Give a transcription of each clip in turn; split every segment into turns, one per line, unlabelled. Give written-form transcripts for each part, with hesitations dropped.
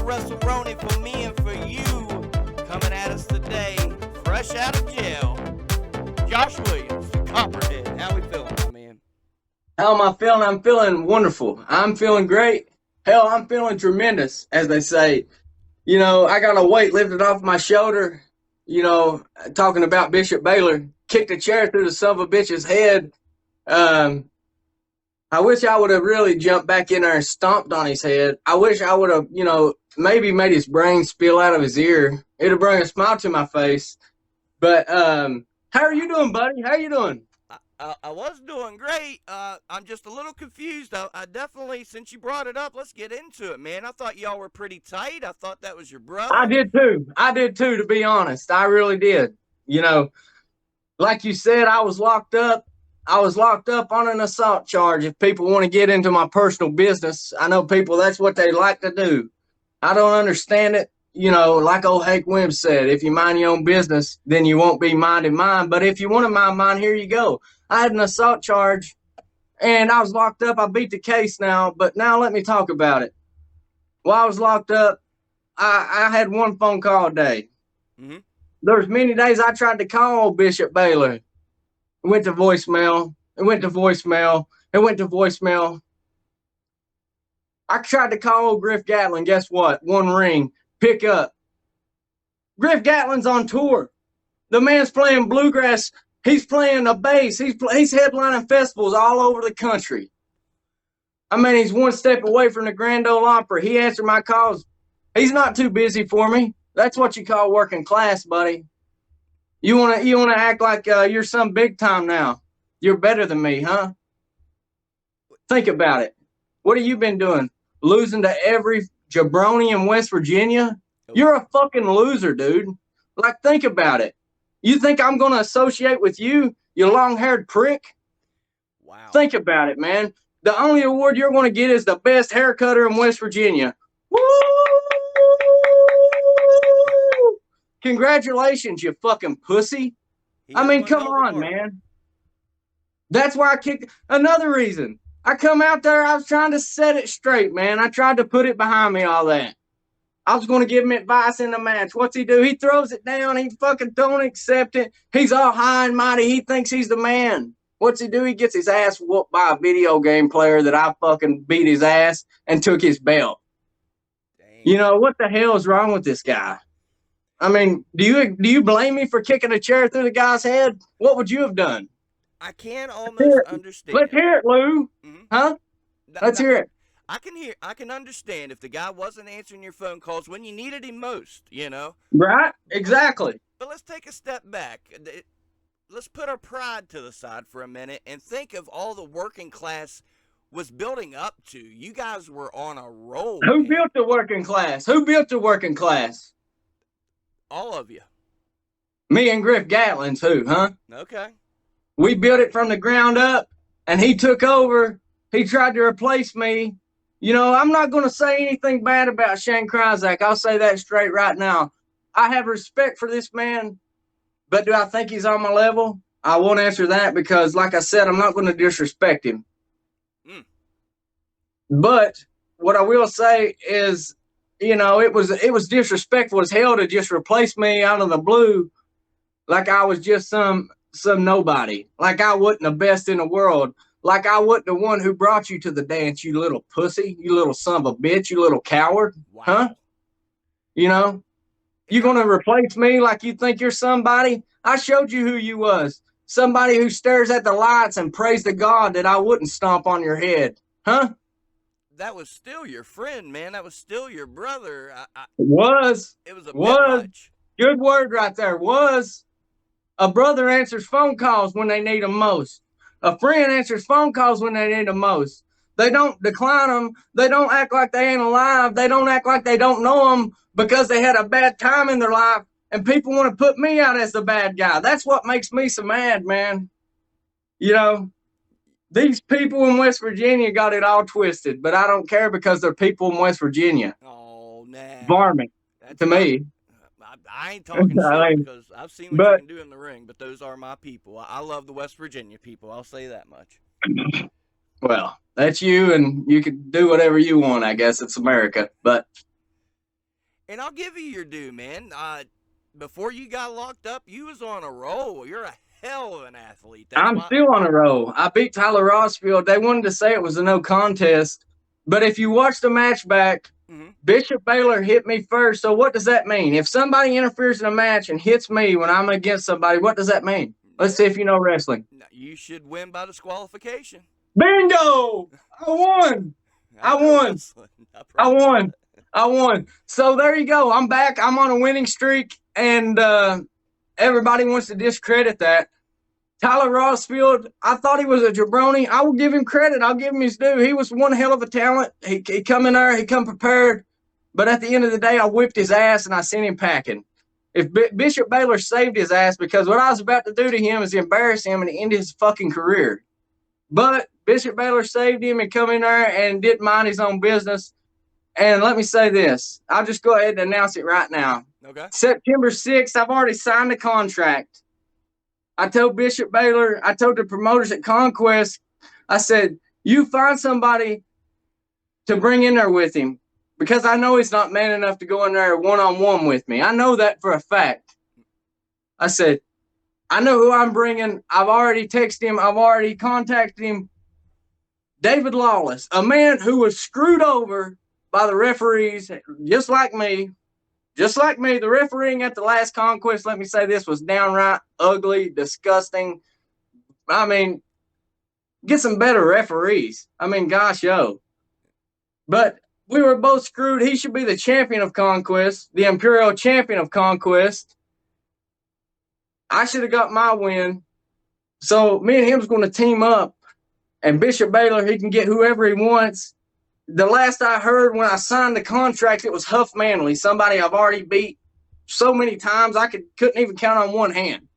WrestleRoni for me and for you. Coming at us today, fresh out of jail, Josh Williams, the Copperhead. How we feeling, my man?
How am I feeling? I'm feeling wonderful. I'm feeling great. Hell, I'm feeling tremendous, as they say. You know, I got a weight lifted off my shoulder, talking about Bishop Baylor. Kicked a chair through the son of a bitch's head. I wish I would have really jumped back in there and stomped on his head. I wish I would have, maybe made his brain spill out of his ear. It'll bring a smile to my face. But how are you doing, buddy? How you doing?
I was doing great. I'm just a little confused. I definitely, since you brought it up, let's get into it, man. I thought y'all were pretty tight. I thought that was your brother.
I did too, to be honest. I really did. Like you said, I was locked up. I was locked up on an assault charge. If people want to get into my personal business, I know people, that's what they like to do. I don't understand it. Like old Hank Williams said, if you mind your own business, then you won't be minding mine. But if you want to mind mine, here you go. I had an assault charge, and I was locked up. I beat the case now, but now let me talk about it. While I was locked up, I had one phone call a day.
Mm-hmm.
There's many days I tried to call Bishop Baylor. It went to voicemail. It went to voicemail. It went to voicemail. I tried to call old Griff Gatlin. Guess what? One ring. Pick up. Griff Gatlin's on tour. The man's playing bluegrass. He's playing a bass. He's headlining festivals all over the country. I mean, he's one step away from the Grand Ole Opry. He answered my calls. He's not too busy for me. That's what you call working class, buddy. You wanna act like you're some big time now. You're better than me, huh? Think about it. What have you been doing? Losing to every jabroni in West Virginia? You're a fucking loser, dude. Like, think about it. You think I'm going to associate with you, you long-haired prick?
Wow.
Think about it, man. The only award you're going to get is the best haircutter in West Virginia. Woo! Congratulations, you fucking pussy. I mean, come on, man. That's why I kicked. Another reason. I come out there, I was trying to set it straight, man. I tried to put it behind me, all that. I was going to give him advice in the match. What's he do? He throws it down. He fucking don't accept it. He's all high and mighty. He thinks he's the man. What's he do? He gets his ass whooped by a video game player that I fucking beat his ass and took his belt. Dang. What the hell is wrong with this guy? I mean, do you blame me for kicking a chair through the guy's head? What would you have done?
I can almost understand.
Let's hear it, Lou.
Mm-hmm.
Huh? Let's hear it.
I can understand if the guy wasn't answering your phone calls when you needed him most,
Right? Exactly.
But let's take a step back. Let's put our pride to the side for a minute and think of all the working class was building up to. You guys were on a roll.
Who built the working class? Who built the working class?
All of you.
Me and Griff Gatlin too, huh?
Okay.
We built it from the ground up, and he took over. He tried to replace me. I'm not going to say anything bad about Shane Kryzak. I'll say that straight right now. I have respect for this man, but do I think he's on my level? I won't answer that because, like I said, I'm not going to disrespect him. But what I will say is, it was disrespectful as hell to just replace me out of the blue like I was just some nobody, like I wasn't the best in the world. Like I wasn't the one who brought you to the dance, you little pussy, you little son of a bitch, you little coward.
Wow.
Huh? You're going to replace me like you think you're somebody? I showed you who you was. Somebody who stares at the lights and prays to God that I wouldn't stomp on your head. Huh?
That was still your friend, man. That was still your brother.
It was.
It was a bit much.
Good word right there. Was. A brother answers phone calls when they need them most. A friend answers phone calls when they need them most. They don't decline them. They don't act like they ain't alive. They don't act like they don't know them because they had a bad time in their life, and people want to put me out as the bad guy. That's what makes me so mad, man. These people in West Virginia got it all twisted, but I don't care because they're people in West Virginia.
Oh, nah.
Varmint, to me.
I ain't talking shit because I've seen what you can do in the ring, but those are my people. I love the West Virginia people. I'll say that much.
Well, that's you, and you can do whatever you want. I guess it's America. But
And I'll give you your due, man. Before you got locked up, you was on a roll. You're a hell of an athlete. That's
I'm
why.
still on a roll. I beat Tyler Rossfield. They wanted to say it was a no contest, but if you watch the match back,
Mm-hmm.
Bishop Baylor hit me first. So what does that mean? If somebody interferes in a match and hits me when I'm against somebody, what does that mean? Let's see if you know wrestling.
You should win by disqualification.
Bingo! I won. I
know
won.
wrestling.
I won. I won. So there you go. I'm back. I'm on a winning streak, and everybody wants to discredit that. Tyler Rossfield, I thought he was a jabroni. I will give him credit. I'll give him his due. He was one hell of a talent. He come in there. He come prepared. But at the end of the day, I whipped his ass, and I sent him packing. If Bishop Baylor saved his ass, because what I was about to do to him is embarrass him and end his fucking career. But Bishop Baylor saved him and come in there and didn't mind his own business. And let me say this. I'll just go ahead and announce it right now.
Okay.
September 6th, I've already signed the contract. I told Bishop Baylor, I told the promoters at Conquest, I said, you find somebody to bring in there with him, because I know he's not man enough to go in there one-on-one with me. I know that for a fact. I said, I know who I'm bringing. I've already texted him. I've already contacted him. David Lawless, a man who was screwed over by the referees, just like me. Just like me, the refereeing at the last Conquest, let me say this, was downright ugly, disgusting. I mean, get some better referees. I mean, gosh, yo. But we were both screwed. He should be the champion of Conquest, the Imperial champion of Conquest. I should have got my win. So me and him's going to team up. And Bishop Baylor, he can get whoever he wants. The last I heard when I signed the contract, it was Huff Manley, somebody I've already beat so many times I couldn't even count on one hand.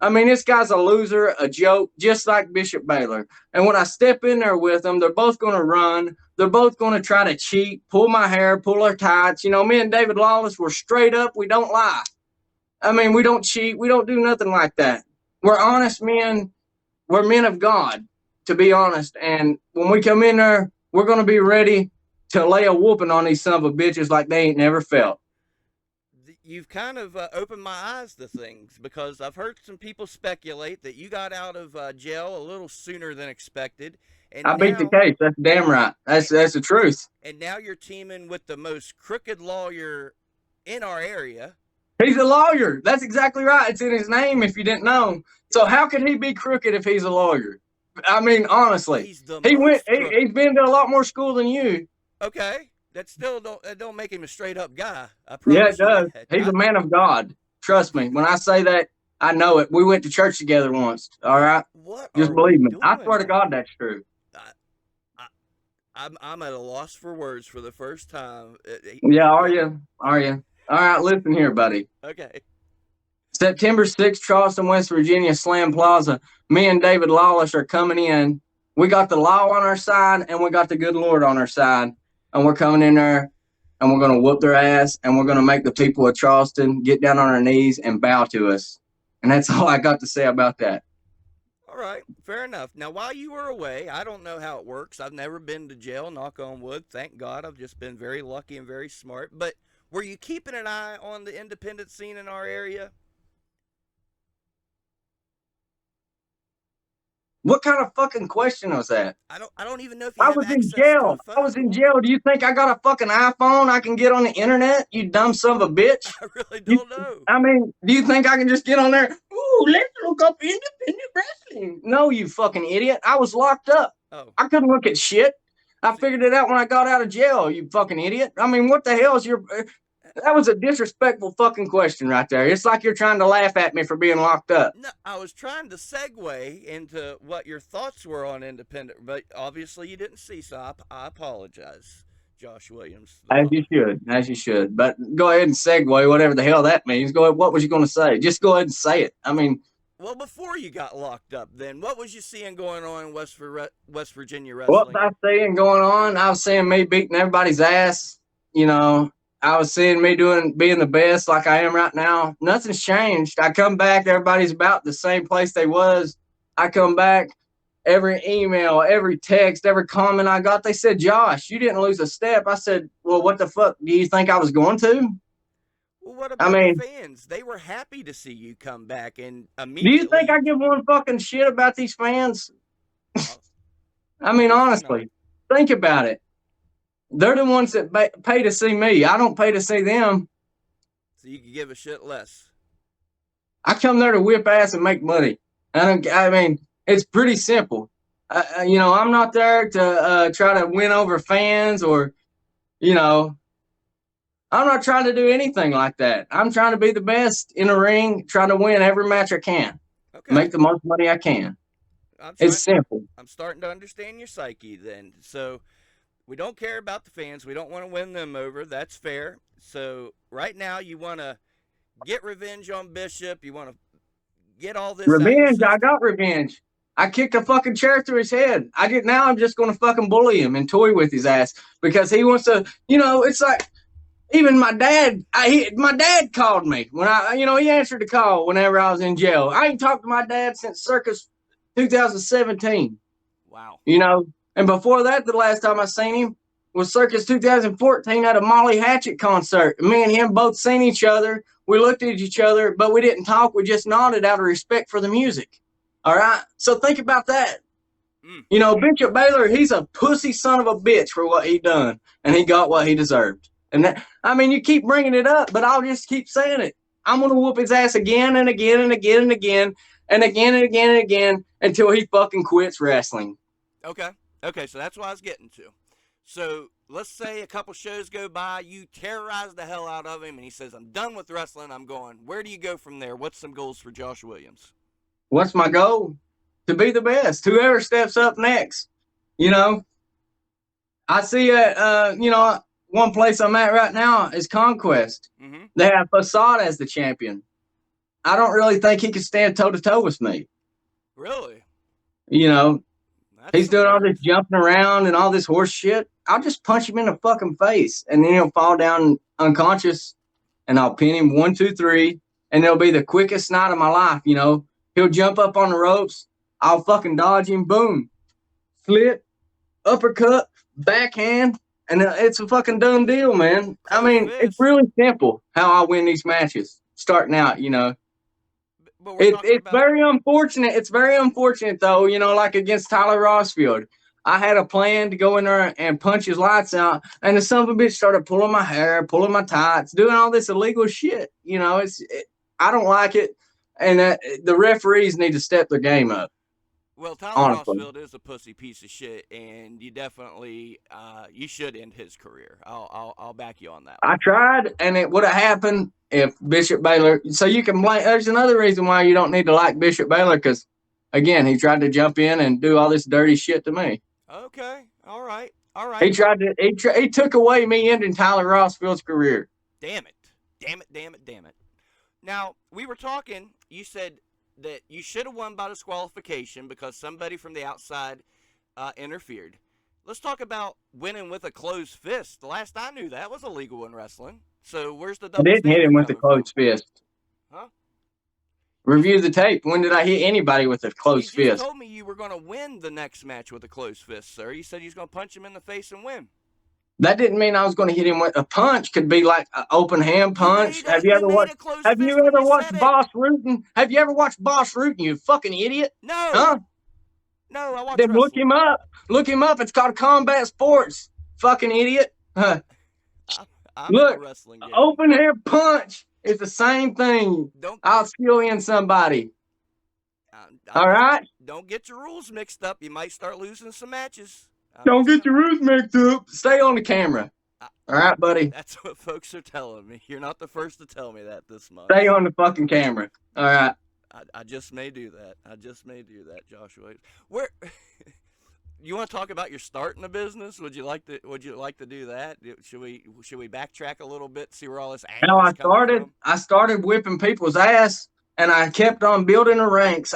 I mean, this guy's a loser, a joke, just like Bishop Baylor. And when I step in there with them, they're both going to run. They're both going to try to cheat, pull my hair, pull our tights. You know, me and David Lawless, we're straight up. We don't lie. I mean, we don't cheat. We don't do nothing like that. We're honest men. We're men of God, to be honest. And when we come in there, we're going to be ready to lay a whooping on these son of a bitches like they ain't never felt.
You've kind of opened my eyes to things, because I've heard some people speculate that you got out of jail a little sooner than expected. And
I beat the case. That's damn right. That's the truth.
And now you're teaming with the most crooked lawyer in our area.
He's a lawyer. That's exactly right. It's in his name if you didn't know. So how could he be crooked if he's a lawyer? I mean, honestly, he's been to a lot more school than you.
Okay, that still don't make him a straight up guy. I promise.
Yeah, it does. He's a man of God. Trust me. When I say that, I know it. We went to church together once. All right.
What?
Just believe me. I swear to God, that's true.
I'm at a loss for words for the first time.
Yeah, are you? Are you? All right, listen here, buddy.
Okay.
September 6th, Charleston, West Virginia, Slam Plaza. Me and David Lawless are coming in. We got the law on our side, and we got the good Lord on our side. And we're coming in there, and we're going to whoop their ass, and we're going to make the people of Charleston get down on their knees and bow to us. And that's all I got to say about that.
All right, fair enough. Now, while you were away, I don't know how it works. I've never been to jail, knock on wood. Thank God. I've just been very lucky and very smart. But were you keeping an eye on the independent scene in our area?
What kind of fucking question was that?
I don't even know if you
I was in jail. I was in jail. Do you think I got a fucking iPhone I can get on the internet? You dumb son of a bitch.
I really don't know.
I mean, do you think I can just get on there? Ooh, let's look up independent wrestling. No, you fucking idiot. I was locked up.
Oh.
I couldn't look at shit. I figured it out when I got out of jail, you fucking idiot. I mean, what the hell is your... That was a disrespectful fucking question right there. It's like you're trying to laugh at me for being locked up.
No, I was trying to segue into what your thoughts were on independent, but obviously you didn't see, so I apologize, Josh Williams.
As you should. But go ahead and segue, whatever the hell that means. Go ahead. What was you going to say? Just go ahead and say it. I mean...
Well, before you got locked up, then, what was you seeing going on in West Virginia wrestling?
What was I seeing going on? I was seeing me beating everybody's ass, you know... I was seeing me being the best like I am right now. Nothing's changed. I come back, everybody's about the same place they was. I come back, every email, every text, every comment I got, they said, Josh, you didn't lose a step. I said, well, what the fuck? Do you think I was going to?
Well, what
I
about the
mean,
fans? They were happy to see you come back, and
do you
immediately
think I
you.
give one fucking shit about these fans?
Uh,
I mean,
obviously not.
honestly, think about it. They're the ones that pay to see me. I don't pay to see them.
So you could give a shit less.
I come there to whip ass and make money. I mean, it's pretty simple. I'm not there to try to win over fans or, you know, I'm not trying to do anything like that. I'm trying to be the best in the ring, trying to win every match I can,
Okay.
make the most money I can.
I'm
It's
trying.
simple.
I'm starting to understand your psyche then. So we don't care about the fans. We don't want to win them over. That's fair. So right now you want to get revenge on Bishop. You want to get all this out your
Revenge. I
system.
got revenge. I kicked a fucking chair through his head. Now I'm just going to fucking bully him and toy with his ass because he wants to, it's like, even my dad called me when he answered the call whenever I was in jail. I ain't talked to my dad since circus 2017,
Wow.
and before that, the last time I seen him was circus 2014 at a Molly Hatchet concert. Me and him both seen each other. We looked at each other, but we didn't talk. We just nodded out of respect for the music. All right. So think about that.
Mm.
Bishop Baylor, he's a pussy son of a bitch for what he done, and he got what he deserved. And that, I mean, you keep bringing it up, but I'll just keep saying it. I'm going to whoop his ass again and again and again and again and again and again and again until he fucking quits wrestling.
Okay. Okay. So that's what I was getting to. So let's say a couple shows go by, you terrorize the hell out of him, and he says, "I'm done with wrestling. I'm going." Where do you go from there? What's some goals for Josh Williams?
What's my goal? To be the best. Whoever steps up next. You know, I see one place I'm at right now is Conquest.
Mm-hmm.
They have Facade as the champion. I don't really think he can stand toe to toe with me.
Really?
You know,
That's
he's
some
doing all
words.
this jumping around and all this horse shit. I'll just punch him in the fucking face and then he'll fall down unconscious and I'll pin him 1, 2, 3. And it'll be the quickest night of my life. He'll jump up on the ropes. I'll fucking dodge him. Boom. Flip, uppercut, backhand. And it's a fucking done deal, man. I
Close
mean, it's
fist.
really simple how I win these matches starting out,
But we're talking
It's
about.
very unfortunate. It's very unfortunate, though, like against Tyler Rossfield. I had a plan to go in there and punch his lights out, and the son of a bitch started pulling my hair, pulling my tights, doing all this illegal shit. I don't like it, and the referees need to step their game up,
Well, Tyler
honestly.
Rossfield is a pussy piece of shit, and you definitely you should end his career. I'll back you on that
I
one.
tried, and it would have happened if Bishop Baylor. So you can blame. There's another reason why you don't need to like Bishop Baylor because, again, he tried to jump in and do all this dirty shit to me.
Okay. All right. All
He
right.
tried to. He took away me ending Tyler Rossfield's career.
Damn it. Damn it. Damn it. Damn it. Now we were talking. You said that you should have won by disqualification because somebody from the outside interfered. Let's talk about winning with a closed fist. The last I knew, that was illegal in wrestling. So where's the
I
double
didn't hit him
standard
with a
coming from?
closed fist.
Huh? You
Review the tape. When did I hit anybody with a
you
closed
just
fist?
told me you were going to win the next match with a closed fist, sir. You said you was going to punch him in the face and win.
That didn't mean I was going to hit him with a punch. Could be like an open hand punch.
You made a closed
Have
fist
you
when
ever
you
watched
said it.
Boss Rootin'? Have you ever watched Boss Rootin'? You fucking idiot.
No.
Huh?
No, I watch
Then look
wrestling.
him up. Look him up. It's called Combat Sports. Fucking idiot.
I'm in the
Look,
wrestling game.
open hand punch is the same thing.
Don't
I'll skill in somebody.
I'm
All
just
right?
don't get your rules mixed up. You might start losing some matches.
Don't get your rules mixed up. Stay on the camera.
I,
All right, buddy?
that's what folks are telling me. You're not the first to tell me that this month.
Stay on the fucking camera. All right.
I just may do that. I just may do that, Joshua. Where you want to talk about your start in the business? Would you like to do that? Should we backtrack a little bit, see where all this
How
anger is coming from?
I started whipping people's ass, and I kept on building the ranks.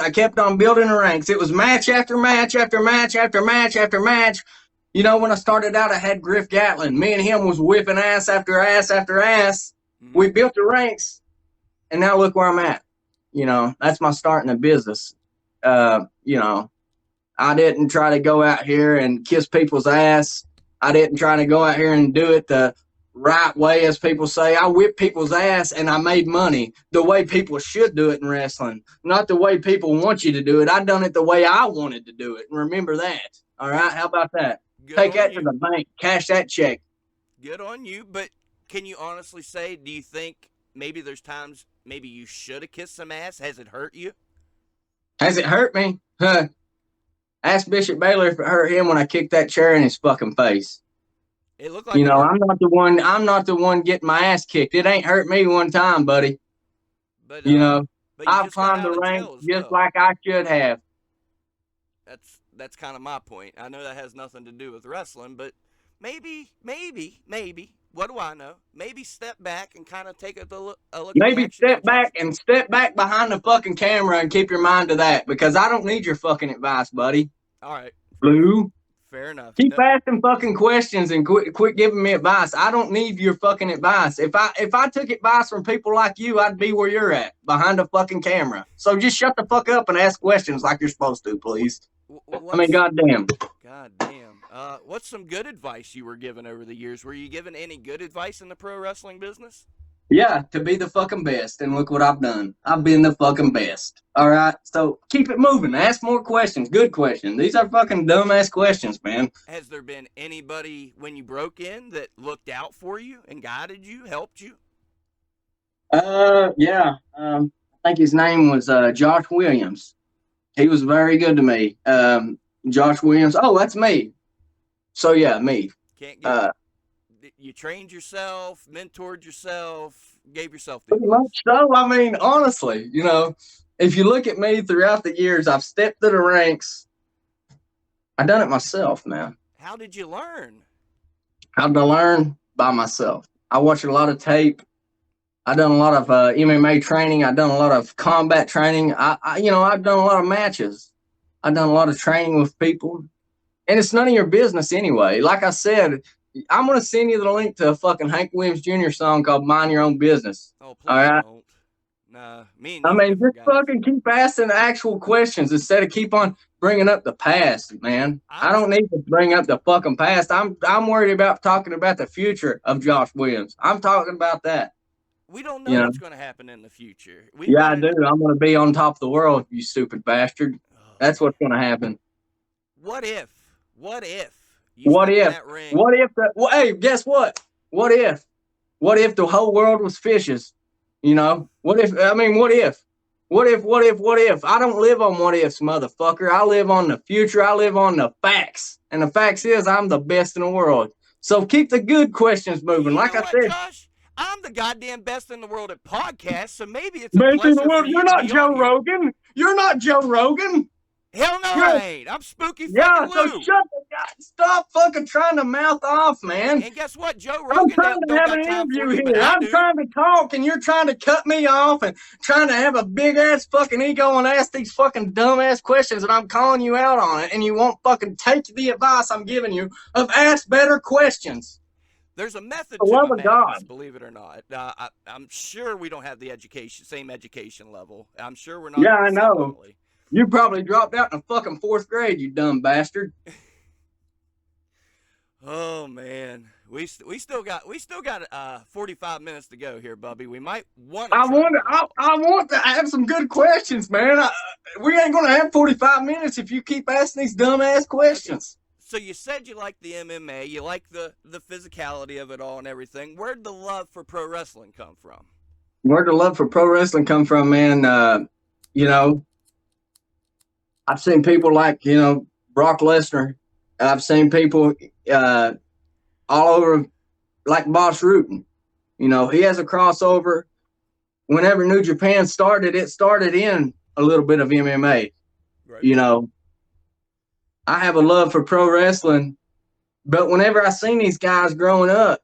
It was match after match after match after match after match. When I started out, I had Griff Gatlin. Me and him was whipping ass after ass after ass.
Mm-hmm.
We built the ranks, and now look where I'm at. That's my start in the business. I didn't try to go out here and kiss people's ass. I didn't try to go out here and do it the right way, as people say. I whipped people's ass and I made money the way people should do it in wrestling, not the way people want you to do it. I done it the way I wanted to do it. And remember that. All right.
Hey,
How about that?
good
Take
on
that to
you.
the bank, cash that check.
Good on you. But can you honestly say, do you think maybe there's times maybe you should have kissed some ass? Has it hurt you?
Has it hurt me? Huh. Ask Bishop Baylor if it hurt him when I kicked that chair in his fucking face.
It looked like
You
it
know,
hurt.
I'm not the one getting my ass kicked. It ain't hurt me one time, buddy.
But
You know,
you
I've
just got
climbed the
out of
ranks
jail as
just
well.
like I should have.
That's kind of my point. I know that has nothing to do with wrestling, but maybe. What do I know? Maybe step back and kind of take a look at the
Maybe
actions of Josh.
step back behind the fucking camera and keep your mind to that, because I don't need your fucking advice, buddy.
All right,
Blue.
fair enough.
Keep
No,
asking fucking questions and quit giving me advice. I don't need your fucking advice. If I took advice from people like you, I'd be where you're at, behind the fucking camera. So just shut the fuck up and ask questions like you're supposed to, please. I mean,
what's
goddamn.
God damn. What's some good advice you were given over the years? Were you given any good advice in the pro wrestling business?
Yeah, to be the fucking best. And look what I've done. I've been the fucking best. All right. So keep it moving. Ask more questions. Good questions. These are fucking dumbass questions, man.
Has there been anybody when you broke in that looked out for you and guided you, helped you?
Yeah. I think his name was Josh Williams. He was very good to me. Josh Williams. Oh, that's me. So yeah, me.
Can't get.
Uh,
You trained yourself, mentored yourself, gave yourself the
Pretty much
advice.
so. I mean, honestly, if you look at me throughout the years, I've stepped through the ranks. I done it myself, man.
How did you learn?
How'd I learn? By myself. I watched a lot of tape. I done a lot of MMA training. I done a lot of combat training. I've done a lot of matches. I've done a lot of training with people, and it's none of your business anyway. Like I said, I'm gonna send you the link to a fucking Hank Williams Jr. song called "Mind Your Own Business."
Oh,
All
please
right.
don't. Nah, me and
I
you
mean,
different
just
guys.
fucking keep asking actual questions instead of keep on bringing up the past, man. I
I'm
don't need to bring up the fucking past. I'm worried about talking about the future of Josh Williams. I'm talking about that.
we don't know
You know,
what's going to happen in the future. We've
yeah,
got
I
to.
do. I'm gonna be on top of the world, you stupid bastard.
Oh
That's
man,
what's gonna happen.
what if? What if you
What
step in
if?
that ring?
What if? Hey, guess what? What if? What if the whole world was fishes? What if? I mean, what if? What if? What if? What if? I don't live on what ifs, motherfucker. I live on the future. I live on the facts. And the facts is I'm the best in the world. So keep the good questions moving.
You
Like
know
I
what,
said,
Josh? I'm the goddamn best in the world at podcasts, so maybe it's a
best in the
pleasure for
world.
you
You're
to
not
be on
Joe
here.
Rogan. You're not Joe Rogan.
Hell no,
You're
I ain't. I'm Spooky
Yeah.
fucking
So
Lou.
shut the God. Stop fucking trying to mouth off, man.
And guess what? Joe
I'm
Rogan
trying to
don't
have an
got time for
interview
you, but
here.
I
I'm
do.
trying to talk, and you're trying to cut me off and trying to have a big ass fucking ego and ask these fucking dumb ass questions, and I'm calling you out on it, and you won't fucking take the advice I'm giving you of ask better questions.
There's a method
For the
to
love
my
of God.
madness, believe it or not. I'm sure we don't have the same education level. I'm sure we're not
Yeah, I know.
similarly.
You probably dropped out in the fucking fourth grade, you dumb bastard.
Oh man, we still got 45 minutes to go here, Bubby. We might want to
I
try to
want
get
to, I want to have some good questions, man. We ain't gonna have 45 minutes if you keep asking these dumb ass
Okay.
questions.
So you said you like the MMA, you like the physicality of it all and everything. Where'd the love for pro wrestling come from?
Where'd the love for pro wrestling come from, man? You know, I've seen people like, Brock Lesnar. I've seen people uh, all over like Boss Rutan. He has a crossover. Whenever New Japan started, it started in a little bit of MMA.
Right.
I have a love for pro wrestling, but whenever I seen these guys growing up,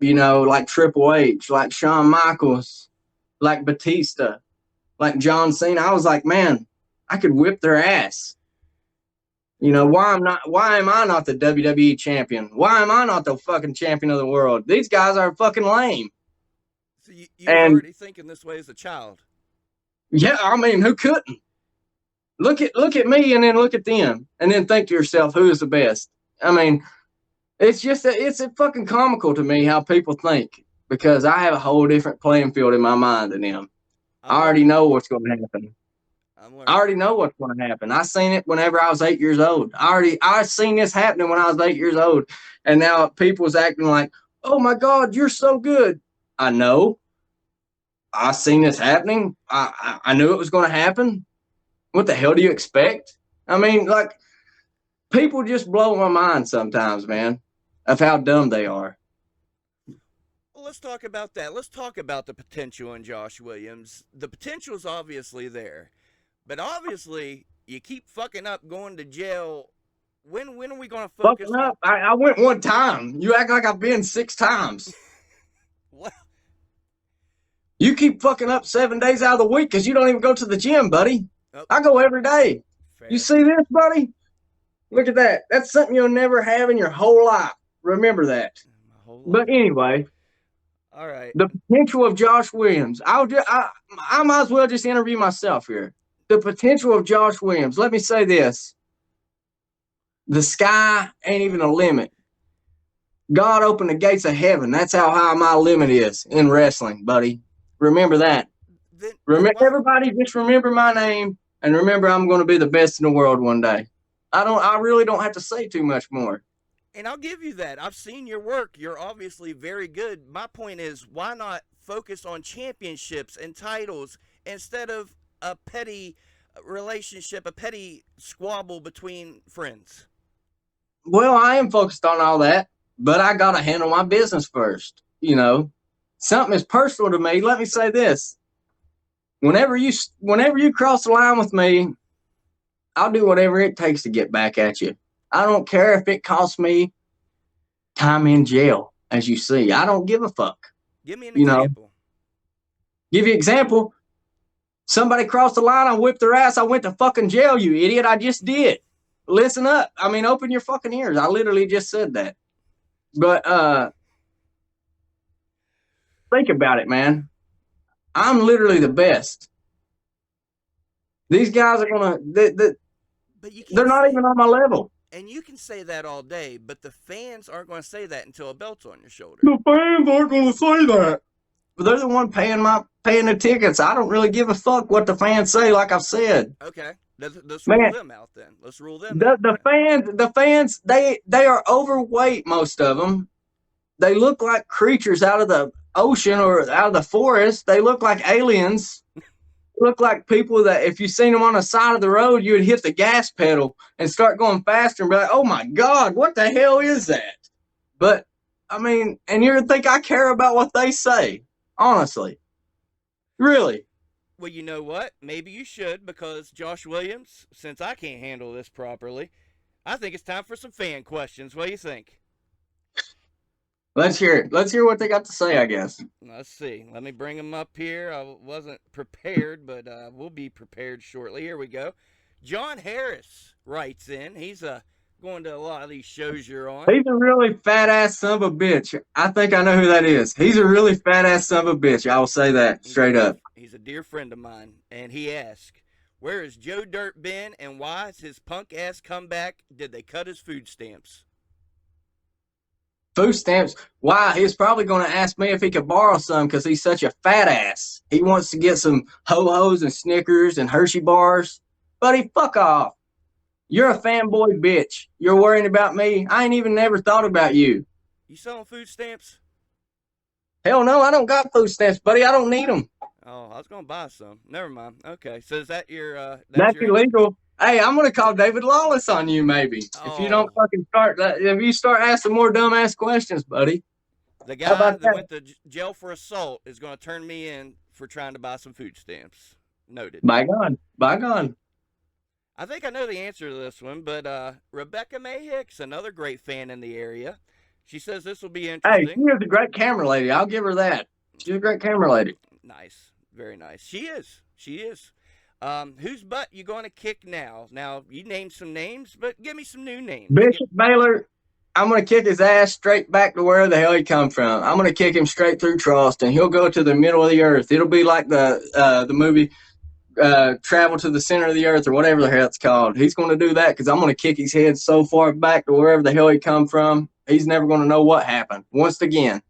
like Triple H, like Shawn Michaels, like Batista, like John Cena, I was like, man, I could whip their ass. Why am I not the WWE champion? Why am I not the fucking champion of the world? These guys are fucking lame.
So you was
And
already thinking this way as a child.
yeah, I mean, who couldn't? Look at me and then look at them and then think to yourself, who is the best? I mean, It's just it's a fucking comical to me how people think because I have a whole different playing field in my mind than them. I
I'm
already
learning.
know what's going to happen.
I'm
I
learning.
already know what's going to happen. I seen it whenever I was 8 years old. I seen this happening when I was 8 years old, and now people's acting like, "Oh my God, you're so good." I know. I seen this happening. I knew it was going to happen. What the hell do you expect? I mean, like people just blow my mind sometimes, man, of how dumb they are.
Well, let's talk about that. Let's talk about the potential in Josh Williams. The potential is obviously there, but obviously you keep fucking up going to jail. When are we going to
Fucking
focus on
up. I went one time. You act like I've been 6 times.
what?
You keep fucking up 7 days out of the week because you don't even go to the gym, buddy.
Oh,
I go every day. You
fair.
see this, buddy? Look at that. That's something you'll never have in your whole life. Remember that.
My whole
But
life.
anyway,
All right.
the potential of Josh Williams. I might as well just interview myself here. The potential of Josh Williams. Let me say this. The sky ain't even a limit. God opened the gates of heaven. That's how high my limit is in wrestling, buddy. Remember that.
Then why?
Everybody just remember my name and remember I'm going to be the best in the world one day. I really don't have to say too much more.
And I'll give you that. I've seen your work. You're obviously very good. My point is, why not focus on championships and titles instead of a petty relationship, a petty squabble between friends?
Well, I am focused on all that, but I got to handle my business first. You know, something is personal to me. Let me say this. Whenever you cross the line with me, I'll do whatever it takes to get back at you. I don't care if it costs me time in jail, as you see. I don't give a fuck.
Give me an
You know,
example.
give you an example. Somebody crossed the line, I whipped their ass, I went to fucking jail, you idiot. I just did. Listen up. I mean, open your fucking ears. I literally just said that. But think about it, man. I'm literally the best. These guys are gonna
But you
they're
can't
not
say,
even on my level.
and you can say that all day, but the fans aren't going to say that until a belt's on your shoulder.
The fans aren't gonna say that. But they're the one paying the tickets. I don't really give a fuck what the fans say, like I've said.
Okay, let's rule
Man,
them out then. Let's rule them out.
the fans, they are overweight, most of them. They look like creatures out of the ocean or out of the forest. They look like aliens. Look like people that if you seen them on the side of the road, you would hit the gas pedal and start going faster and be like, "Oh my God, what the hell is that?" But I mean, and you would think I care about what they say, honestly, really.
Well, you know what? Maybe you should because Josh Williams, since I can't handle this properly, I think it's time for some fan questions. What do you think?
Let's hear it. Let's hear what they got to say. I guess.
Let's see. Let me bring them up here. I wasn't prepared, but we'll be prepared shortly. Here we go. John Harris writes in. He's going to a lot of these shows you're on.
He's a really fat ass son of a bitch. I think I know who that is. He's a really fat ass son of a bitch. I will say that straight up.
He's a dear friend of mine, and he asked, "Where has Joe Dirt been, and why is his punk ass comeback? Did they cut his food stamps?"
Food stamps. Why? He's probably going to ask me if he could borrow some because he's such a fat ass. He wants to get some ho-hos and Snickers and Hershey bars. Buddy, fuck off. You're a fanboy bitch. You're worrying about me. I ain't even never thought about you.
You selling food stamps?
Hell no, I don't got food stamps, buddy. I don't need them.
Oh, I was gonna buy some. Never mind. Okay, so is that your that's
That's
your answer?
illegal. Hey, I'm gonna call David Lawless on you, maybe if you don't
Oh,
fucking start. If you start asking more dumbass questions, buddy.
the
How
guy
about
that
that?
went to jail for assault is gonna turn me in for trying to buy some food stamps. Noted.
Bygone, bygone.
I think I know the answer to this one, but Rebecca May Hicks, another great fan in the area, she says this will be
Hey, she
interesting.
is a great camera lady. I'll give her that. She's a great camera lady.
Nice, very nice. She is. She is. Whose butt you going to kick now? Now you named some names, but give me some new names.
Bishop Baylor, I'm gonna kick his ass straight back to where the hell he come from. I'm gonna kick him straight through Charleston. He'll go to the middle of the earth. It'll be like the movie travel to the center of the earth or whatever the hell it's called. He's going to do that because I'm going to kick his head so far back to wherever the hell he come from. He's never going to know what happened. Once again,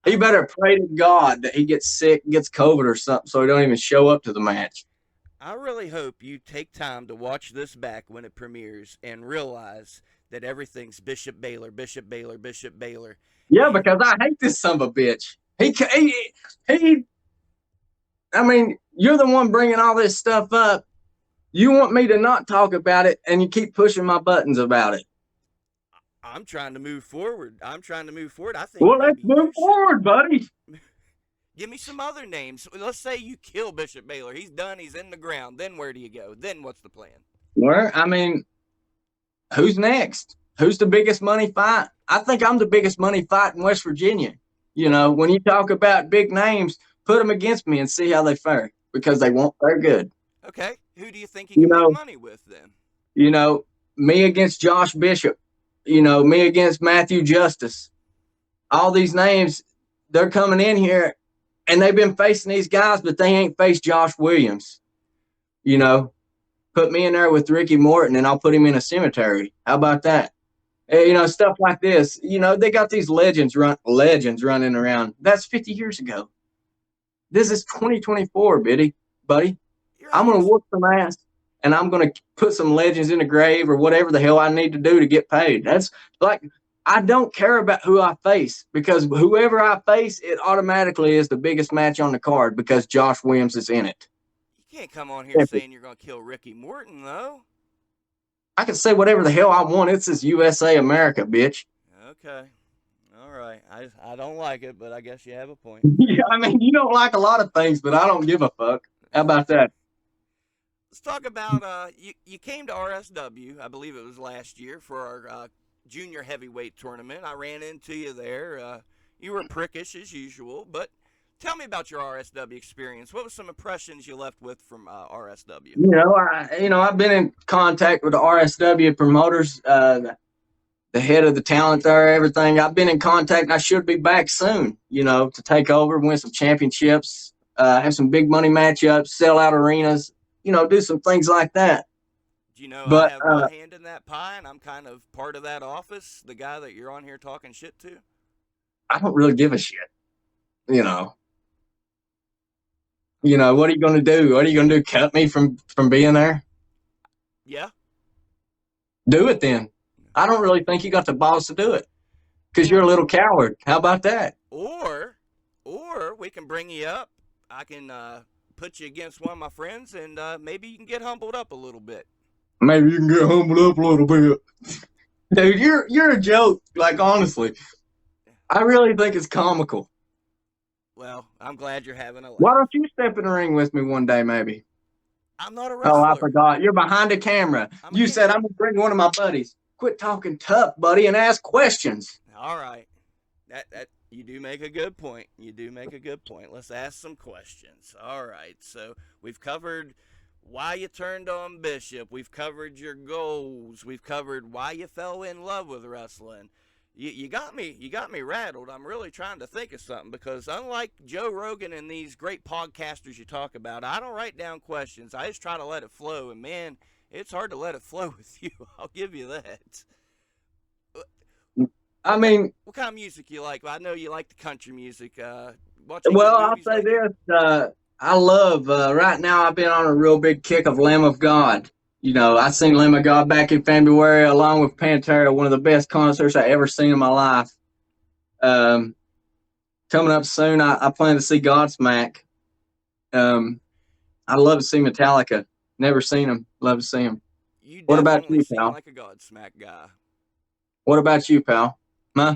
he better pray to God that he gets sick, gets COVID or something, so he don't even show up to the match.
I really hope you take time to watch this back when it premieres and realize that everything's Bishop Baylor, Bishop Baylor, Bishop Baylor.
Yeah,
And
because I hate this son of a bitch. He I mean, you're the one bringing all this stuff up. You want me to not talk about it, and you keep pushing my buttons about it.
I'm trying to move forward. I think
Well, let's
maybe
move
you should
forward, buddy.
give me some other names. Let's say you kill Bishop Baylor. He's done. He's in the ground. Then where do you go? Then what's the plan?
Well, I mean, who's next? Who's the biggest money fight? I think I'm the biggest money fight in West Virginia. You know, when you talk about big names, put them against me and see how they fare because they won't fare good.
Okay. Who do you think you
You
can make
know,
money with then?
you know, me against Josh Bishop. You know, me against Matthew Justice. All these names, they're coming in here, and they've been facing these guys, but they ain't faced Josh Williams. You know, put me in there with Ricky Morton, and I'll put him in a cemetery. How about that? You know, stuff like this. You know, they got these legends running around. That's 50 years ago. This is 2024, buddy. I'm gonna whoop some ass, and I'm gonna put some legends in the grave or whatever the hell I need to do to get paid. That's like I don't care about who I face because whoever I face, it automatically is the biggest match on the card because Josh Williams is in it.
You can't come on here saying you're going to kill Ricky Morton, though.
I can say whatever the hell I want. It's this USA America, bitch.
Okay. All right. I don't like it, but I guess you have a point.
Yeah, I mean, you don't like a lot of things, but I don't give a fuck. How about that?
Let's talk about you came to RSW, I believe it was last year, for our junior heavyweight tournament. I ran into you there. You were prickish as usual, but tell me about your RSW experience. What were some impressions you left with from RSW?
I've been in contact with the RSW promoters, the head of the talent there, everything. I've been in contact. I should be back soon, to take over, win some championships, have some big money matchups, sell out arenas, do some things like that.
Do you know I
But
have my hand in that pie, and I'm kind of part of that office, the guy that you're on here talking shit to?
I don't really give a shit, What are you going to do? What are you going to do? Cut me from being there?
Yeah.
Do it then. I don't really think you got the balls to do it because you're a little coward. How about that?
Or we can bring you up. I can put you against one of my friends, and maybe you can get humbled up a little bit.
Maybe you can get humbled up a little bit. Dude, you're a joke. Like, honestly, I really think it's comical.
Well, I'm glad you're having a laugh.
Why don't you step in the ring with me one day, maybe?
I'm not a wrestler.
Oh, I forgot. You're behind the camera. You said I'm going to bring one of my buddies. Quit talking tough, buddy, and ask questions.
All right. That you do make a good point. Let's ask some questions. All right. So we've covered why you turned on Bishop. We've covered your goals. We've covered why you fell in love with wrestling. You got me rattled. I'm really trying to think of something because unlike Joe Rogan and these great podcasters you talk about, I don't write down questions. I just try to let it flow. And man, it's hard to let it flow with you. I'll give you that.
I mean,
what kind of music you like? I know you like the country music.
Well, I'll say this. I love, right now I've been on a real big kick of Lamb of God. I seen Lamb of God back in February along with Pantera, one of the best concerts I ever seen in my life. Coming up soon, I plan to see Godsmack. I love to see Metallica. Never seen them. Love to see them.
What about you, pal? Like a Godsmack guy.
What about you, pal? Huh?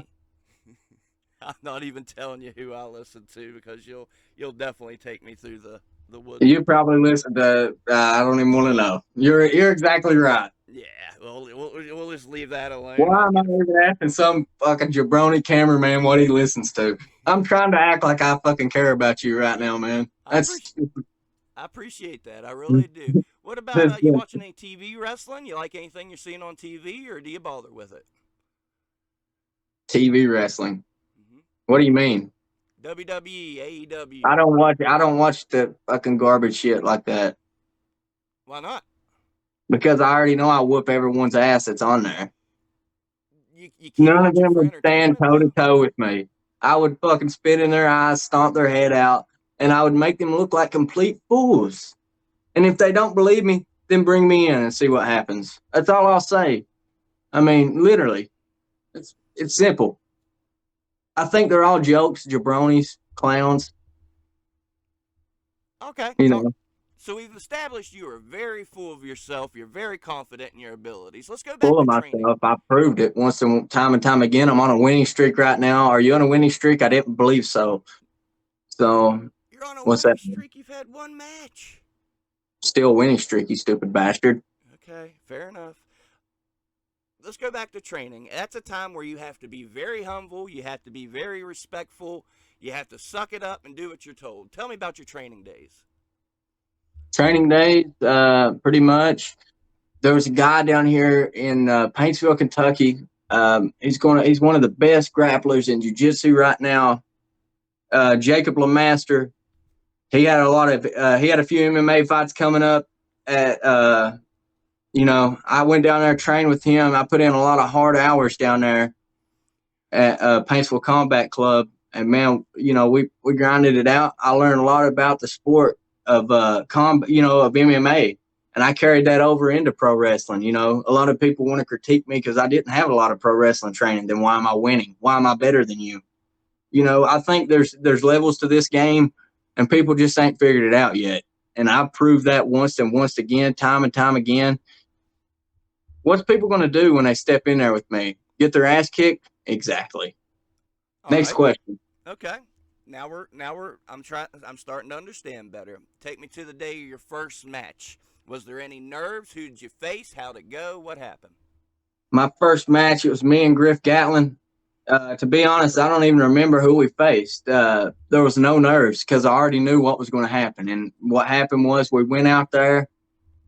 I'm not even telling you who I listen to because you'll definitely take me through the woods.
You probably listen to. I don't even want to know. You're exactly right.
Yeah, we'll just leave that alone.
Why am I even asking some fucking jabroni cameraman what he listens to? I'm trying to act like I fucking care about you right now, man.
I appreciate that. I really do. What about you watching any TV wrestling? You like anything you're seeing on TV, or do you bother with it?
TV wrestling. Mm-hmm. What do you mean?
WWE, AEW.
I don't watch the fucking garbage shit like that.
Why not?
because I already know I'll whoop everyone's ass that's on there.
You can't
None of
watch it
them
for
would stand
entertainment,
toe to
though?
toe with me. I would fucking spit in their eyes, stomp their head out, and I would make them look like complete fools. And if they don't believe me, then bring me in and see what happens. That's all I'll say. I mean, literally, it's simple. I think they're all jokes, jabronis, clowns.
Okay.
You know,
So we've established you are very full of yourself. You're very confident in your abilities. Let's go back
full
to
of
training.
myself. I proved it once and time and time again. I'm on a winning streak right now. Are you on a winning streak? I didn't believe so.
You're
So
you're on a
what's that?
winning streak. You've had one match.
Still a winning streak, you stupid bastard.
Okay, fair enough. Let's go back to training. That's a time where you have to be very humble. You have to be very respectful. You have to suck it up and do what you're told. Tell me about your training days.
Training days, pretty much. There was a guy down here in Paintsville, Kentucky. He's one of the best grapplers in jiu-jitsu right now. Jacob Lemaster. He had a few MMA fights coming up at I went down there, trained with him. I put in a lot of hard hours down there at Paintsville Combat Club, and man, we grinded it out. I learned a lot about the sport of of MMA, and I carried that over into pro wrestling. A lot of people want to critique me because I didn't have a lot of pro wrestling training. Then why am I winning? Why am I better than you? I think there's levels to this game, and people just ain't figured it out yet. And I've proved that once and once again, time and time again. What's people going to do when they step in there with me? Get their ass kicked? Exactly.
All
Next
right.
question.
Okay. I'm starting to understand better. Take me to the day of your first match. Was there any nerves? Who did you face? How'd it go? What happened?
My first match, it was me and Griff Gatlin. To be honest, I don't even remember who we faced. There was no nerves because I already knew what was going to happen. And what happened was we went out there,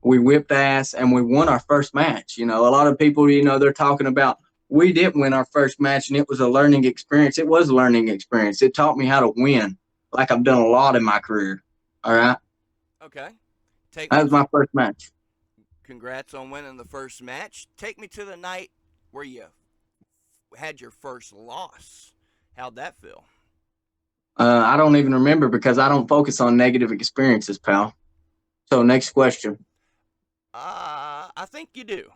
we whipped ass, and we won our first match. A lot of people, they're talking about we didn't win our first match and it was a learning experience. It was a learning experience. It taught me how to win, like I've done a lot in my career. All right.
Okay. Take
That
me
was
to
my first match.
Congrats on winning the first match. Take me to the night where you had your first loss. How'd that feel?
I don't even remember because I don't focus on negative experiences, pal. So next question.
I think you do.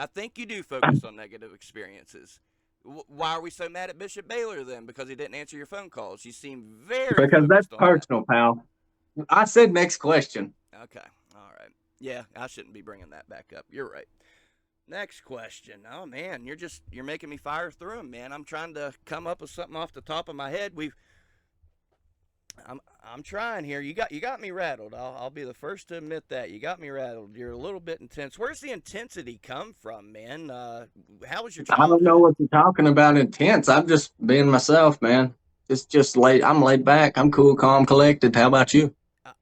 I think you do focus on negative experiences. Why are we so mad at Bishop Baylor then? Because he didn't answer your phone calls. You seem very
Because that's
focused on that.
personal, pal. I said next question.
Okay. All right. Yeah, I shouldn't be bringing that back up. You're right. Next question. Oh man, you're making me fire through them, man. I'm trying to come up with something off the top of my head. I'm trying here. You got me rattled. I'll be the first to admit that you got me rattled. You're a little bit intense. Where's the intensity come from, man? How was your
I don't know
childhood?
what you're talking about intense. I'm just being myself, man. It's just laid. I'm laid back. I'm cool, calm, collected. How about you?
I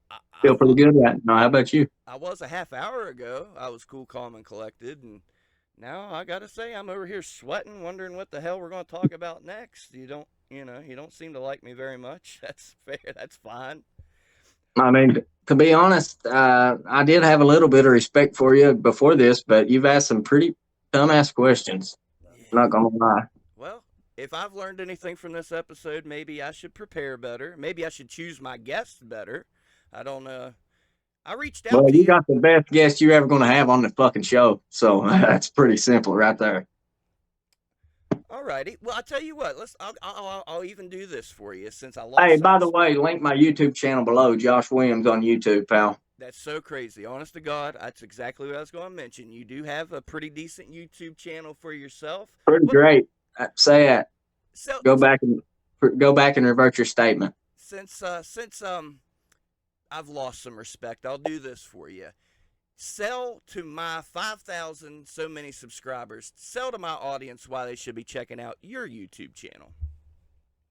Feel pretty
thought
good right now. How about you?
I was a half hour ago. I was cool, calm, and collected, and now I gotta say I'm over here sweating, wondering what the hell we're gonna talk about next. You don't seem to like me very much. That's fair. That's fine.
I mean, to be honest, I did have a little bit of respect for you before this, but you've asked some pretty dumbass questions. I'm
Yeah.
not gonna lie.
Well, if I've learned anything from this episode, maybe I should prepare better. Maybe I should choose my guests better. I don't know. I reached out
Well,
to
you
you.
got the best guest you're ever gonna have on the fucking show, so that's pretty simple right there.
Alrighty. Well, I tell you what. I'll even do this for you since I
Hey,
lost some
by the
respect.
way, link my YouTube channel below, Josh Williams on YouTube, pal.
That's so crazy. Honest to God, that's exactly what I was going to mention. You do have a pretty decent YouTube channel for yourself.
Pretty
What?
great. Say that.
So
Go back and revert your statement.
since I've lost some respect, I'll do this for you. Sell to my 5,000 so many subscribers. Sell to my audience why they should be checking out your YouTube channel.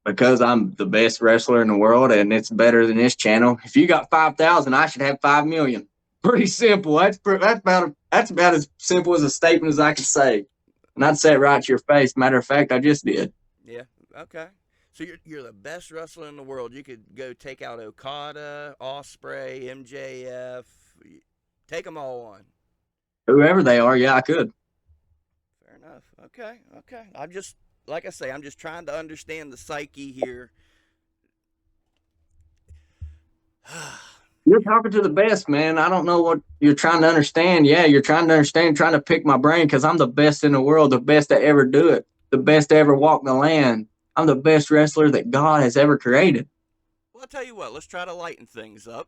Because I'm the best wrestler in the world and it's better than this channel. If you got 5,000, I should have 5,000,000. Pretty simple. That's about as simple as a statement as I can say. And I'd say it right to your face. Matter of fact, I just did.
Yeah. Okay. So you're the best wrestler in the world. You could go take out Okada, Osprey, MJF. Take them all on.
Whoever they are, yeah, I could.
Fair enough. Okay, okay. I'm just, like I say, I'm just trying to understand the psyche here.
You're talking to the best, man. I don't know what you're trying to understand. Yeah, you're trying to understand, trying to pick my brain because I'm the best in the world, the best to ever do it, the best to ever walk the land. I'm the best wrestler that God has ever created.
Well, I'll tell you what, let's try to lighten things up.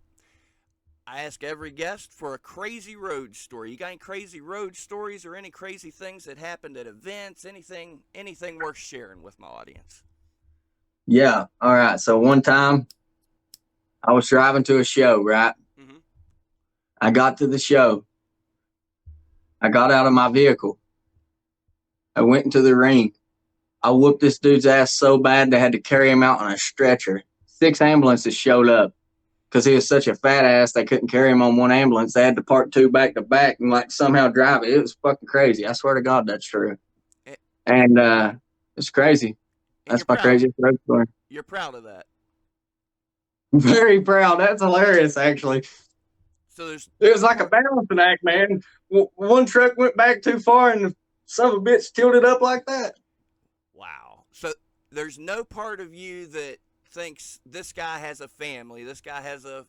I ask every guest for a crazy road story. You got any crazy road stories or any crazy things that happened at events? Anything worth sharing with my audience?
Yeah. All right. So one time I was driving to a show, right?
Mm-hmm.
I got to the show. I got out of my vehicle. I went into the ring. I whooped this dude's ass so bad they had to carry him out on a stretcher. 6 ambulances showed up because he was such a fat ass they couldn't carry him on one ambulance. They had to park 2 back to back and like somehow drive it. It was fucking crazy. I swear to God, that's true. And it's crazy.
And
That's my craziest road story.
You're proud of that.
Very proud. That's hilarious, actually.
So there's
It was like a balancing act, man. One truck went back too far, and the son of a bitch tilted up like that.
Wow. So there's no part of you that thinks this guy has a family, this guy has a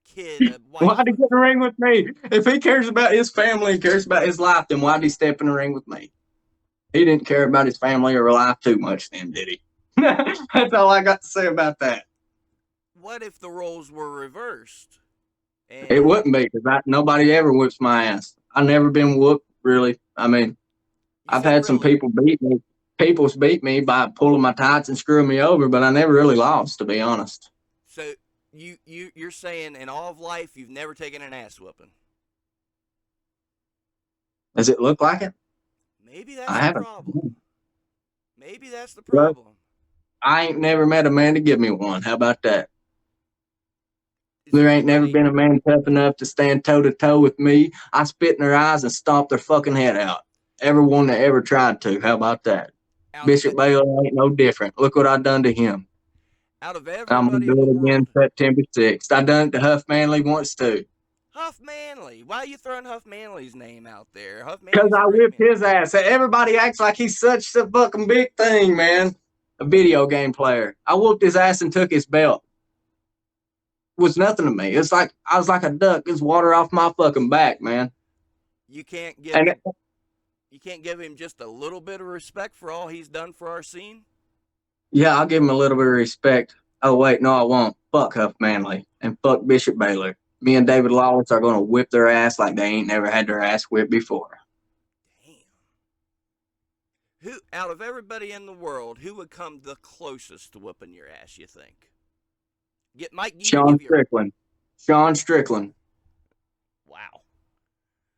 kid, a wife.
Why'd he get in the ring with me? If he cares about his family and cares about his life, then why'd he step in the ring with me? He didn't care about his family or life too much then, did he? That's all I got to say about that.
What if the roles were reversed?
And it wouldn't be because nobody ever whips my ass. I've never been whooped, really. I mean, I've had some people beat me. People's beat me by pulling my tights and screwing me over, but I never really lost, to be honest.
So you're saying in all of life you've never taken an ass whooping?
Does it look like it?
Maybe that's the problem. Maybe that's the
But
problem.
I ain't never met a man to give me one. How about that? There ain't never been a man tough enough to stand toe to toe with me. I spit in their eyes and stomp their fucking head out. Everyone that ever tried to. How about that? Bishop Baylor ain't no different. Look what I done to him.
Out of
I'm gonna
everybody in
do
the
it again
world,
September 6th. I done it to Huff Manley once too.
Huff Manley. Why are you throwing Huff Manley's name out there? Huff
Because
Manley's a
I
great
whipped
man.
his ass. Everybody acts like he's such a fucking big thing, man. A video game player. I whooped his ass and took his belt. It was nothing to me. It's like I was like a duck. It's water off my fucking back, man.
You can't give him just a little bit of respect for all he's done for our scene?
Yeah, I'll give him a little bit of respect. Oh, wait, no, I won't. Fuck Huff Manley and fuck Bishop Baylor. Me and David Lawless are going to whip their ass like they ain't never had their ass whipped before.
Damn. Who, out of everybody in the world, who would come the closest to whooping your ass, you think?
Sean Strickland. Sean Strickland.
Wow.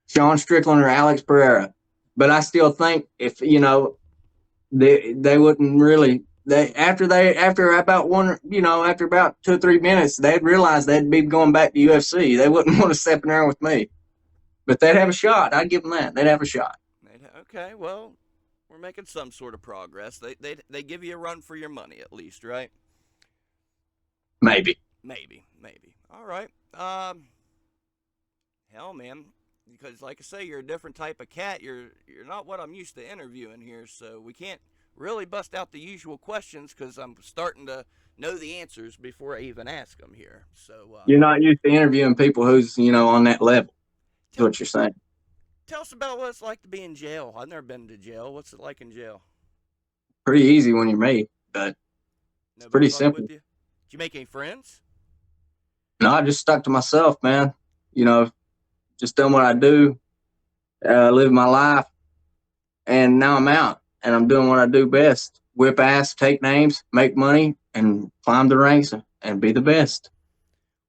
Sean Strickland or Alex Pereira. But I still think if, they wouldn't really after about 2 or 3 minutes they'd realize they'd be going back to UFC. They wouldn't want to step in there with me, but they'd have a shot. I'd give them that. They'd have a shot.
Okay, well, we're making some sort of progress. They give you a run for your money at least, right?
Maybe.
All right. Hell, man, because like I say, you're a different type of cat. You're not what I'm used to interviewing here, so we can't really bust out the usual questions because I'm starting to know the answers before I even ask them here. So
you're not used to interviewing people who's on that level. That's what you're saying.
Tell us about what it's like to be in jail. I've never been to jail. What's it like in jail?
Pretty easy when you're me, but it's pretty simple.
With you? Did you make any friends?
No, I just stuck to myself, man. Just done what I do, live my life, and now I'm out, and I'm doing what I do best: whip ass, take names, make money, and climb the ranks and be the best.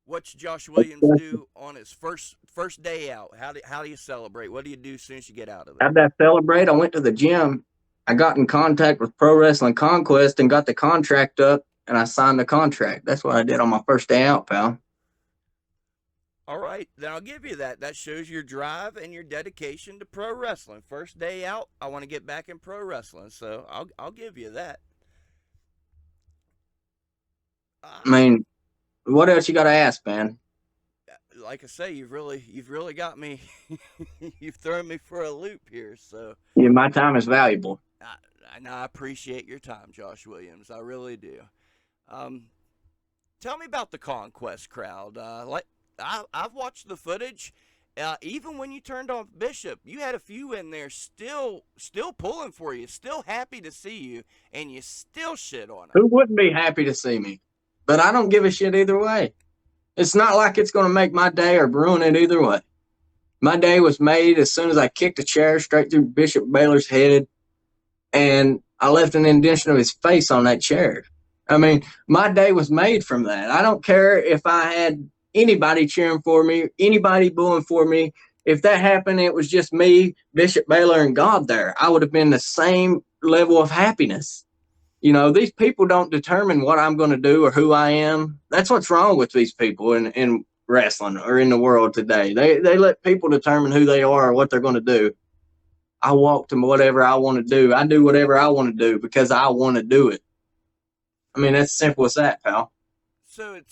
What's Josh Williams do on his first day out? How do you celebrate? What do you do as soon as you get out of there?
How'd I celebrate? I went to the gym. I got in contact with Pro Wrestling Conquest and got the contract up, and I signed the contract. That's what I did on my first day out, pal.
All right, then I'll give you that. That shows your drive and your dedication to pro wrestling. First day out, I want to get back in pro wrestling, so I'll give you that.
I mean, what else you got to ask, man?
like I say, you've really got me. You've thrown me for a loop here. So
Yeah, my time is valuable.
I, I appreciate your time, Josh Williams. I really do. Um, Tell me about the Conquest crowd. I've watched the footage. Even when you turned off Bishop, you had a few in there still pulling for you, still happy to see you, and you still shit on them.
Who wouldn't be happy to see me? But I don't give a shit either way. It's not like it's going to make my day or ruin it either way. My day was made as soon as I kicked a chair straight through Bishop Baylor's head, and I left an indentation of his face on that chair. I mean, my day was made from that. I don't care if I had anybody cheering for me, anybody booing for me. If that happened, it was just me, Bishop Baylor, and God there. I would have been the same level of happiness. You know, these people don't determine what I'm going to do or who I am. That's what's wrong with these people in wrestling or in the world today. They let people determine who they are or what they're going to do. I walk to whatever I want to do. I do whatever I want to do because I want to do it. I mean, that's simple as that, pal.
So it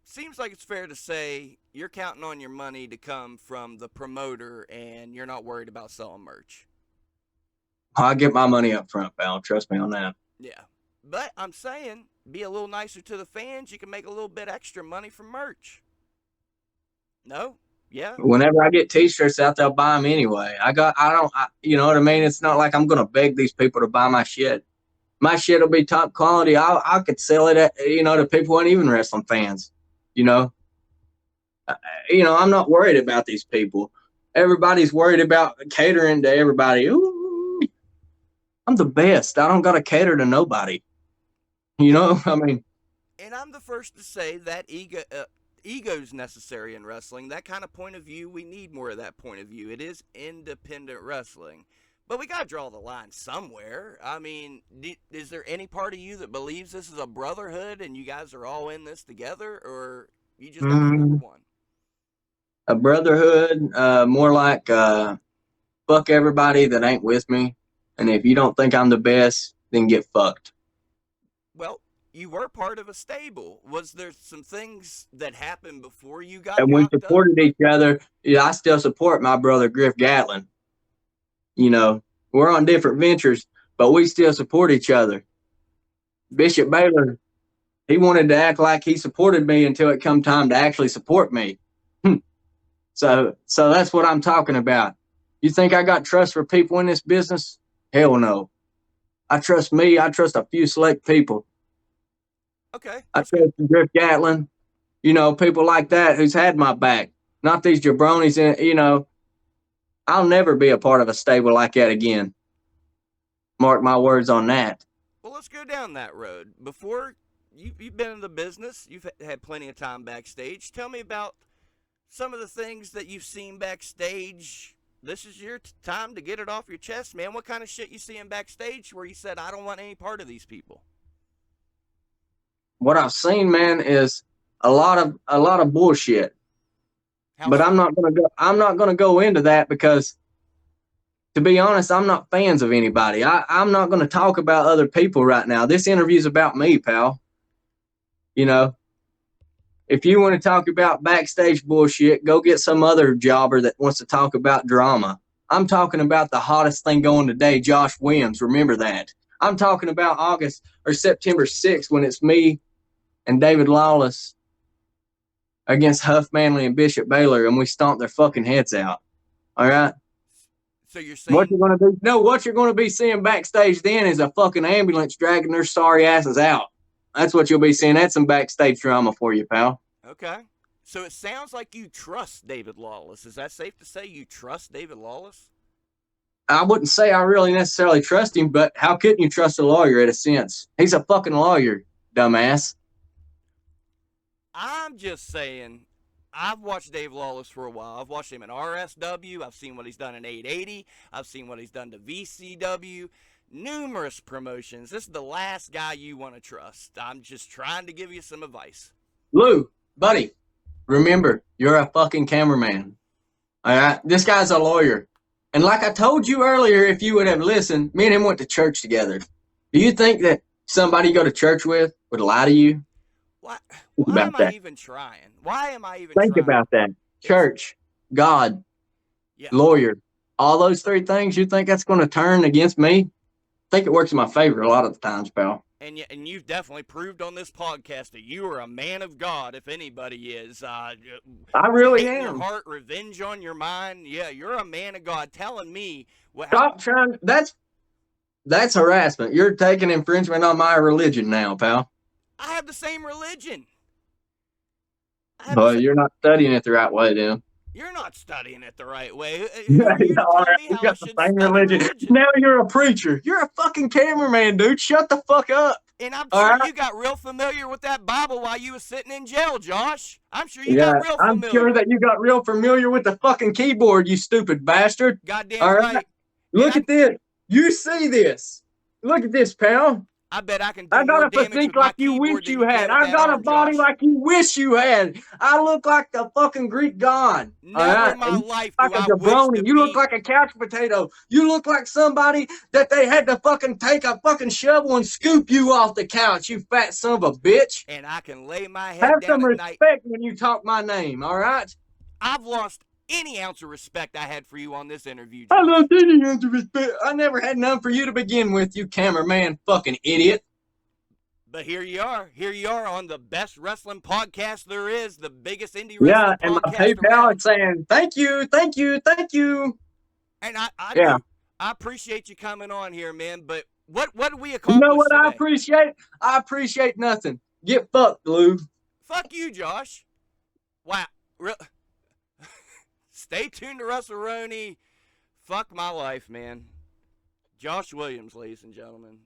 seems like it's fair to say you're counting on your money to come from the promoter, and you're not worried about selling merch.
I get my money up front, pal. Trust me on that.
Yeah. But I'm saying, be a little nicer to the fans. You can make a little bit extra money from merch. No? Yeah?
Whenever I get T-shirts out, they'll buy them anyway. You know what I mean? It's not like I'm going to beg these people to buy my shit. My shit will be top quality. I could sell it, to people who aren't even wrestling fans. You know, I'm not worried about these people. Everybody's worried about catering to everybody. Ooh, I'm the best. I don't got to cater to nobody. You know, I mean.
And I'm the first to say that ego's necessary in wrestling. That kind of point of view, we need more of that point of view. It is independent wrestling. But we got to draw the line somewhere. I mean, is there any part of you that believes this is a brotherhood and you guys are all in this together, or you just only number one?
A brotherhood, more like fuck everybody that ain't with me. And if you don't think I'm the best, then get fucked.
Well, you were part of a stable. Was there some things that happened before you got
and we
locked
supported each other? Yeah, I still support my brother Griff Gatlin. You know, we're on different ventures, but we still support each other. Bishop Baylor, he wanted to act like he supported me until it come time to actually support me. So that's what I'm talking about. You think I got trust for people in this business? Hell no. I trust me. I trust a few select people.
Okay.
I trust Griff Gatlin, people like that who's had my back, not these jabronis. I'll never be a part of a stable like that again. Mark my words on that.
Well, let's go down that road. Before you've been in the business, you've had plenty of time backstage. Tell me about some of the things that you've seen backstage. This is your time to get it off your chest, man. What kind of shit you seeing backstage where you said, I don't want any part of these people?
What I've seen, man, is a lot of bullshit. But I'm not gonna go into that because, to be honest, I'm not fans of anybody. I'm not gonna talk about other people right now. This interview's about me, pal. If you want to talk about backstage bullshit, go get some other jobber that wants to talk about drama. I'm talking about the hottest thing going today, Josh Williams. Remember that. I'm talking about August or September 6th when it's me and David Lawless against Huff Manley and Bishop Baylor, and we stomp their fucking heads out. All right?
So you're saying
what you're going to do? No, what you're going to be seeing backstage then is a fucking ambulance dragging their sorry asses out. That's what you'll be seeing. That's some backstage drama for you, pal.
Okay. So it sounds like you trust David Lawless. Is that safe to say you trust David Lawless?
I wouldn't say I really necessarily trust him, but how couldn't you trust a lawyer in a sense? He's a fucking lawyer, dumbass.
I'm just saying, I've watched Dave Lawless for a while. I've watched him in RSW. I've seen what he's done in 880. I've seen what he's done to VCW. Numerous promotions. This is the last guy you want to trust. I'm just trying to give you some advice.
Lou, buddy, remember, you're a fucking cameraman. All right? This guy's a lawyer. And like I told you earlier, if you would have listened, me and him went to church together. Do you think that somebody you go to church with would lie to you?
Why am I even trying? Why am I even trying?
Think about that. church, God,
Yeah.
lawyer, all those three things, you think that's going to turn against me? I think it works in my favor a lot of the times, pal.
And you've definitely proved on this podcast that you are a man of God, if anybody is.
I really
Hate in your
am.
heart, revenge on your mind. Yeah, you're a man of God. Telling me
Stop trying. That's harassment. You're taking infringement on my religion now, pal.
I have the same religion.
But you're not studying it the right way, then.
You're not studying it the right way.
Yeah,
Who are you to
all
tell
right.
me
We
how I
got the
should
same
study
religion.
religion?
Now you're a preacher. You're a fucking cameraman, dude. Shut the fuck up.
And I'm
All
sure
right?
you got real familiar with that Bible while you was sitting in jail, Josh. I'm sure you
Yeah,
got real
I'm
familiar.
sure that you got real familiar with the fucking keyboard, you stupid bastard.
Goddamn
All
right.
Look at this. You see this. Look at this, pal.
I bet I can do
I got
more
a
damage
physique
with my
like you wish
keyboard than
you
you can
had.
with
I
that
got a
arm,
body
Josh.
like you wish you had. I look like the fucking Greek god.
Never in my
And you
life
look
do
like
I
a
wish
jabroni.
to
You look
be.
like a couch potato. You look like somebody that they had to fucking take a fucking shovel and scoop you off the couch, you fat son of a bitch.
And I can lay my
Have
head down
some
at night.
respect when you talk my name, all right?
I've lost any ounce of respect I had for you on this interview,
I
Josh.
love any ounce of respect. I never had none for you to begin with, you cameraman fucking idiot.
But here you are. Here you are on the best wrestling podcast there is, the biggest indie wrestling
and my
podcast
PayPal
around.
is saying, thank you, thank you, thank you.
And I
Yeah.
do. I appreciate you coming on here, man. But what do we
You
accomplish
know what
today?
I appreciate? I appreciate nothing. Get fucked, Lou.
Fuck you, Josh. Wow. Stay tuned to WrestleRoni. Fuck my life, man. Josh Williams, ladies and gentlemen.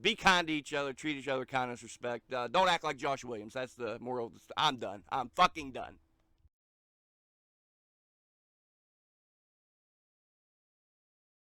Be kind to each other. Treat each other with kindness, respect. Don't act like Josh Williams. That's the moral of the story. I'm done. I'm fucking done.